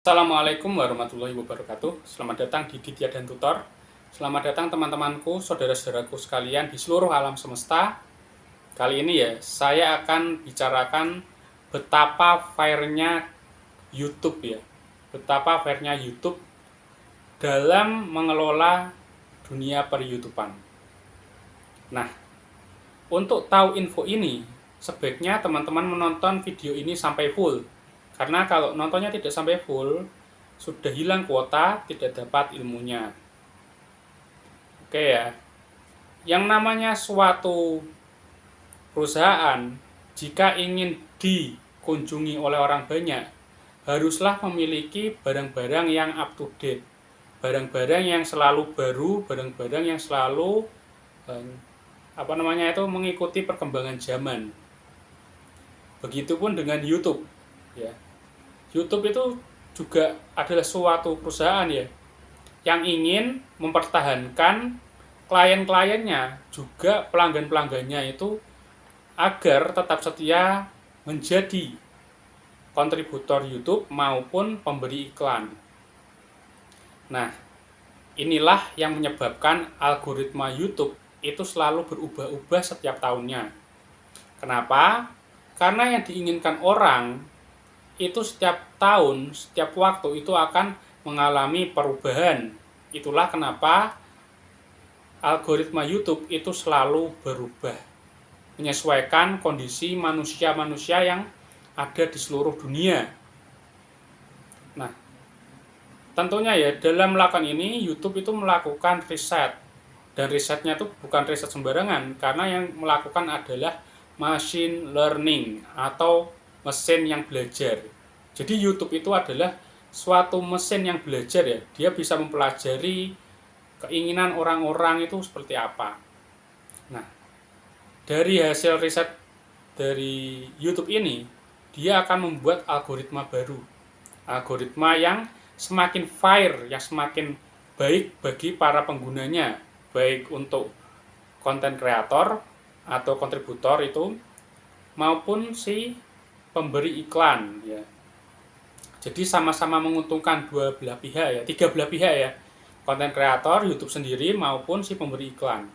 Assalamualaikum warahmatullahi wabarakatuh. Selamat datang di Ditya dan Tutor. Selamat datang teman-temanku, saudara-saudaraku sekalian di seluruh alam semesta. Kali ini ya, saya akan bicarakan betapa fairnya YouTube ya. Betapa fairnya YouTube dalam mengelola dunia per-YouTubean. Nah, untuk tahu info ini, sebaiknya teman-teman menonton video ini sampai full. Karena kalau nontonnya tidak sampai full, sudah hilang kuota, tidak dapat ilmunya. Oke ya. Yang namanya suatu perusahaan, jika ingin dikunjungi oleh orang banyak, haruslah memiliki barang-barang yang up to date. Barang-barang yang selalu baru, barang-barang yang selalu mengikuti perkembangan zaman. Begitupun dengan YouTube ya. YouTube itu juga adalah suatu perusahaan ya yang ingin mempertahankan klien-kliennya, juga pelanggan-pelanggannya itu agar tetap setia menjadi kontributor YouTube maupun pemberi iklan. Nah, inilah yang menyebabkan algoritma YouTube itu selalu berubah-ubah setiap tahunnya. Kenapa? Karena yang diinginkan orang itu setiap tahun, setiap waktu itu akan mengalami perubahan. Itulah kenapa algoritma YouTube itu selalu berubah, menyesuaikan kondisi manusia-manusia yang ada di seluruh dunia. Nah, tentunya ya dalam melakukan ini YouTube itu melakukan riset. Dan risetnya itu bukan riset sembarangan, karena yang melakukan adalah machine learning atau mesin yang belajar. Jadi YouTube itu adalah suatu mesin yang belajar ya. Dia bisa mempelajari keinginan orang-orang itu seperti apa. Nah, dari hasil riset dari YouTube ini, dia akan membuat algoritma baru. Algoritma yang semakin fair, yang semakin baik bagi para penggunanya, baik untuk konten kreator atau kontributor itu maupun si pemberi iklan ya. Jadi sama-sama menguntungkan dua belah pihak ya, tiga belah pihak ya. Konten kreator, YouTube sendiri maupun si pemberi iklan.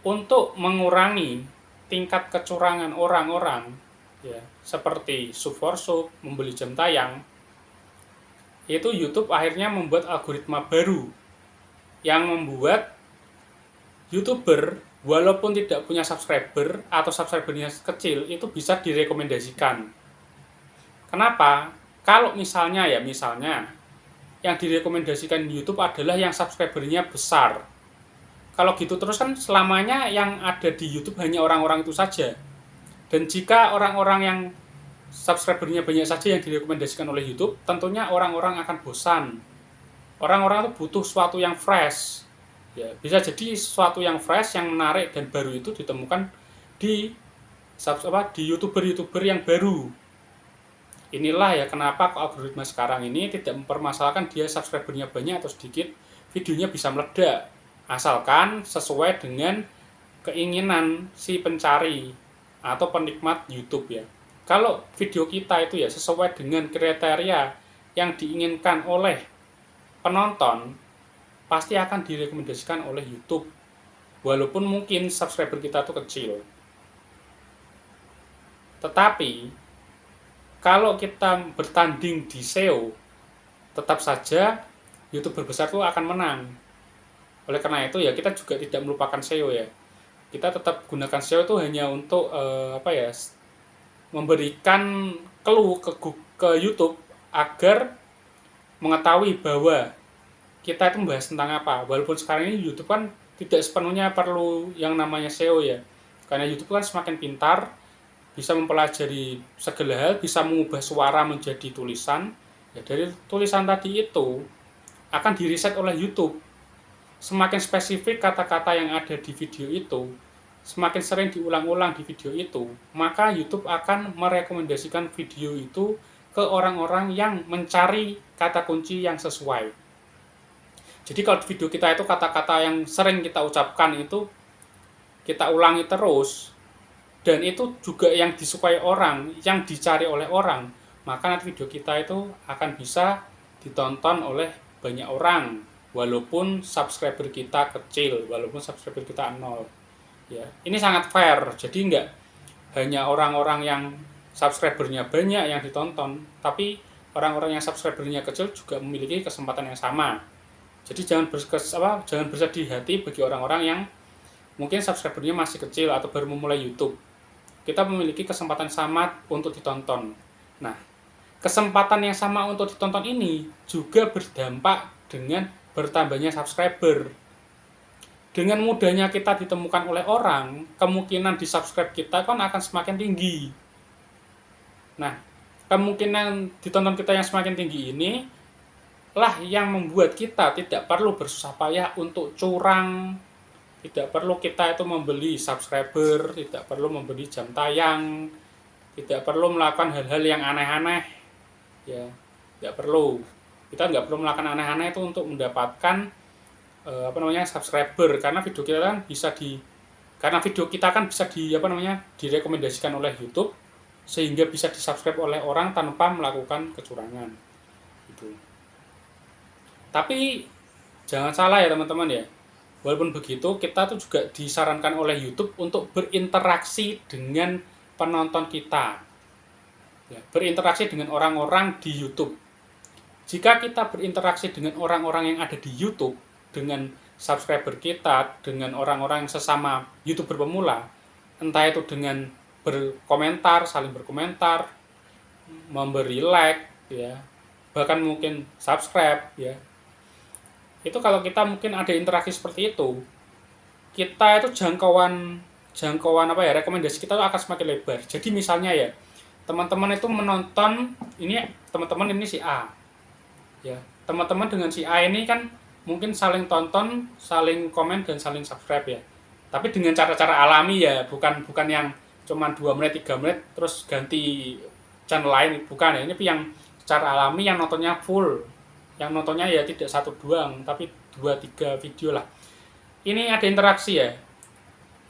Untuk mengurangi tingkat kecurangan orang-orang ya, seperti sub for sub, membeli jam tayang, itu YouTube akhirnya membuat algoritma baru yang membuat YouTuber walaupun tidak punya subscriber atau subscribernya kecil itu bisa direkomendasikan. Kenapa? Kalau misalnya yang direkomendasikan YouTube adalah yang subscribernya besar. Kalau gitu terus kan selamanya yang ada di YouTube hanya orang-orang itu saja. Dan jika orang-orang yang subscribernya banyak saja yang direkomendasikan oleh YouTube, tentunya orang-orang akan bosan. Orang-orang itu butuh sesuatu yang fresh. Ya, bisa jadi sesuatu yang fresh, yang menarik dan baru itu ditemukan di YouTuber-YouTuber yang baru. Inilah ya kenapa algoritma sekarang ini tidak mempermasalahkan dia subscribernya banyak atau sedikit, videonya bisa meledak asalkan sesuai dengan keinginan si pencari atau penikmat YouTube ya. Kalau video kita itu ya sesuai dengan kriteria yang diinginkan oleh penonton, pasti akan direkomendasikan oleh YouTube walaupun mungkin subscriber kita itu kecil. Tetapi kalau kita bertanding di SEO, tetap saja YouTuber besar itu akan menang. Oleh karena itu ya kita juga tidak melupakan SEO ya. Kita tetap gunakan SEO itu hanya untuk memberikan clue ke YouTube agar mengetahui bahwa kita itu membahas tentang apa. Walaupun sekarang ini YouTube kan tidak sepenuhnya perlu yang namanya SEO ya. Karena YouTube kan semakin pintar, bisa mempelajari segala hal, bisa mengubah suara menjadi tulisan. Ya, dari tulisan tadi itu akan diriset oleh YouTube. Semakin spesifik kata-kata yang ada di video itu, semakin sering diulang-ulang di video itu, maka YouTube akan merekomendasikan video itu ke orang-orang yang mencari kata kunci yang sesuai. Jadi kalau di video kita itu kata-kata yang sering kita ucapkan itu kita ulangi terus, dan itu juga yang disukai orang, yang dicari oleh orang, maka nanti video kita itu akan bisa ditonton oleh banyak orang, walaupun subscriber kita kecil, walaupun subscriber kita 0. Ya, ini sangat fair. Jadi nggak hanya orang-orang yang subscribernya banyak yang ditonton, tapi orang-orang yang subscribernya kecil juga memiliki kesempatan yang sama. Jadi jangan bersedih hati bagi orang-orang yang mungkin subscribernya masih kecil atau baru memulai YouTube. Kita memiliki kesempatan sama untuk ditonton. Nah, kesempatan yang sama untuk ditonton ini juga berdampak dengan bertambahnya subscriber. Dengan mudahnya kita ditemukan oleh orang, kemungkinan di subscribe kita kan akan semakin tinggi. Nah, kemungkinan ditonton kita yang semakin tinggi ini lah yang membuat kita tidak perlu bersusah payah untuk curang, tidak perlu kita itu membeli subscriber, tidak perlu membeli jam tayang, tidak perlu melakukan hal-hal yang aneh-aneh, ya, tidak perlu. Kita nggak perlu melakukan aneh-aneh itu untuk mendapatkan subscriber, karena video kita kan bisa direkomendasikan oleh YouTube sehingga bisa disubscribe oleh orang tanpa melakukan kecurangan. Gitu. Tapi jangan salah ya teman-teman ya. Walaupun begitu, kita tuh juga disarankan oleh YouTube untuk berinteraksi dengan penonton kita. Ya, berinteraksi dengan orang-orang di YouTube. Jika kita berinteraksi dengan orang-orang yang ada di YouTube, dengan subscriber kita, dengan orang-orang yang sesama YouTuber pemula, entah itu dengan berkomentar, saling berkomentar, memberi like, ya, bahkan mungkin subscribe, ya. Itu kalau kita mungkin ada interaksi seperti itu, kita itu jangkauan rekomendasi kita akan semakin lebar. Jadi misalnya ya, teman-teman itu menonton teman-teman ini si A. Ya, teman-teman dengan si A ini kan mungkin saling tonton, saling komen dan saling subscribe ya. Tapi dengan cara-cara alami ya, bukan yang cuma 2 menit, 3 menit terus ganti channel lain, bukan ya. Ini yang secara alami yang nontonnya full. Yang nontonnya ya tidak 1 doang, tapi 2-3 video lah. Ini ada interaksi ya.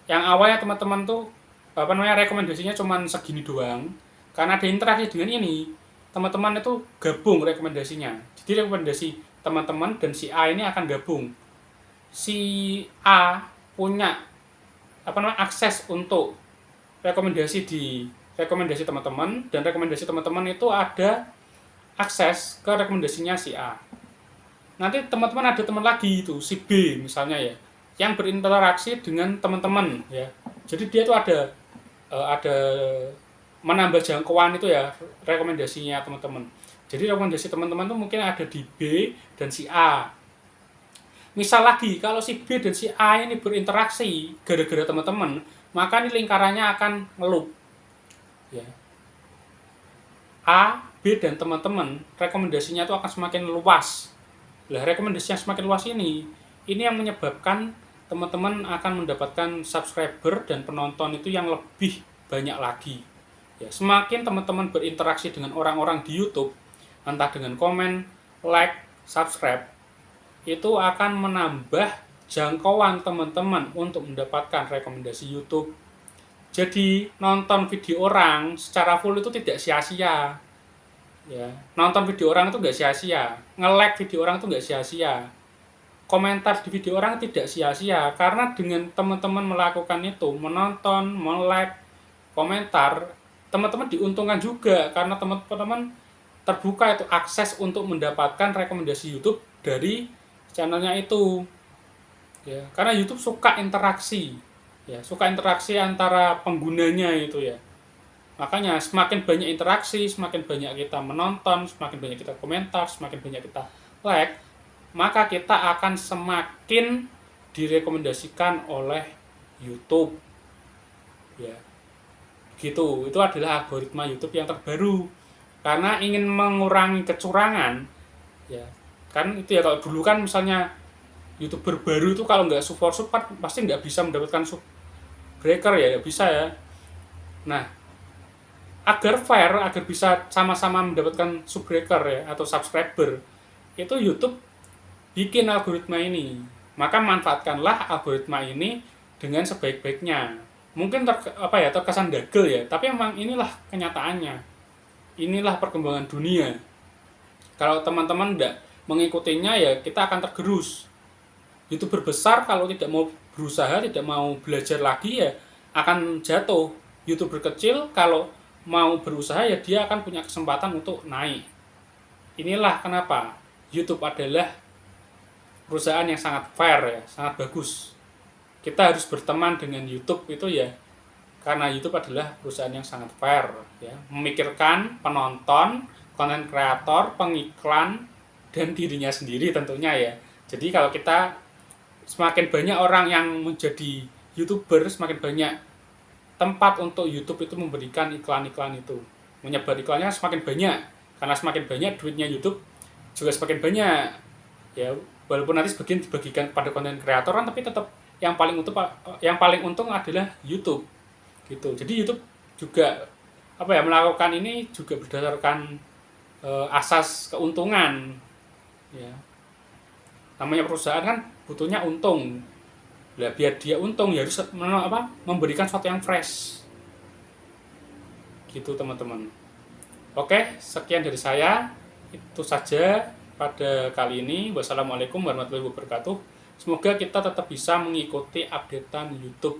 Yang awalnya teman-teman tuh rekomendasinya cuma segini doang. Karena ada interaksi dengan ini, teman-teman itu gabung rekomendasinya. Jadi rekomendasi teman-teman dan si A ini akan gabung. Si A punya akses untuk rekomendasi teman-teman, dan rekomendasi teman-teman itu ada akses ke rekomendasinya si A. Nanti teman-teman ada teman lagi itu si B misalnya ya, yang berinteraksi dengan teman-teman ya. Jadi dia itu ada menambah jangkauan itu ya rekomendasinya teman-teman. Jadi rekomendasi teman-teman itu mungkin ada di B dan si A. Misal lagi kalau si B dan si A ini berinteraksi gara-gara teman-teman, maka ini lingkarannya akan ngelup. Ya. A, B dan teman-teman rekomendasinya itu akan semakin luas. Lah rekomendasi yang semakin luas ini yang menyebabkan teman-teman akan mendapatkan subscriber dan penonton itu yang lebih banyak lagi. Ya, semakin teman-teman berinteraksi dengan orang-orang di YouTube, entah dengan komen, like, subscribe, itu akan menambah jangkauan teman-teman untuk mendapatkan rekomendasi YouTube. Jadi nonton video orang secara full itu tidak sia-sia. Ya, nonton video orang itu nggak sia-sia, nge-like video orang itu nggak sia-sia, komentar di video orang tidak sia-sia, karena dengan teman-teman melakukan itu, menonton, like, komentar, teman-teman diuntungkan juga karena teman-teman terbuka itu akses untuk mendapatkan rekomendasi YouTube dari channelnya itu. Ya, karena YouTube suka interaksi, ya, suka interaksi antara penggunanya itu ya. Makanya semakin banyak interaksi, semakin banyak kita menonton, semakin banyak kita komentar, semakin banyak kita like, maka kita akan semakin direkomendasikan oleh YouTube. Ya. Gitu. Itu adalah algoritma YouTube yang terbaru. Karena ingin mengurangi kecurangan, ya. Kan itu ya, kalau dulu kan misalnya YouTuber baru itu kalau nggak support pasti nggak bisa mendapatkan subbreaker ya, nggak bisa ya. Nah, agar fair, agar bisa sama-sama mendapatkan subbreaker ya atau subscriber, itu YouTube bikin algoritma ini. Maka manfaatkanlah algoritma ini dengan sebaik-baiknya. Mungkin terkesan dagel ya, tapi memang inilah kenyataannya. inilah perkembangan dunia. Kalau teman-teman tidak mengikutinya ya kita akan tergerus. YouTuber besar kalau tidak mau berusaha, tidak mau belajar lagi ya akan jatuh. YouTuber kecil kalau mau berusaha ya dia akan punya kesempatan untuk naik. Inilah kenapa YouTube adalah perusahaan yang sangat fair ya, sangat bagus. Kita harus berteman dengan YouTube itu ya karena YouTube adalah perusahaan yang sangat fair ya, memikirkan penonton, konten kreator, pengiklan, dan dirinya sendiri tentunya ya. Jadi kalau kita semakin banyak orang yang menjadi YouTuber, semakin banyak tempat untuk YouTube itu memberikan iklan-iklan itu. Menyebar iklannya semakin banyak. Karena semakin banyak duitnya YouTube juga semakin banyak. Ya, walaupun nanti sebagian dibagikan pada konten kreator kan, tapi tetap yang paling untung adalah YouTube. Gitu. Jadi YouTube juga melakukan ini juga berdasarkan asas keuntungan. Ya. Namanya perusahaan kan butuhnya untung. Lah biar dia untung ya harus memberikan sesuatu yang fresh. Gitu teman-teman. Oke, sekian dari saya. Itu saja pada kali ini. Wassalamualaikum warahmatullahi wabarakatuh. Semoga kita tetap bisa mengikuti updatean YouTube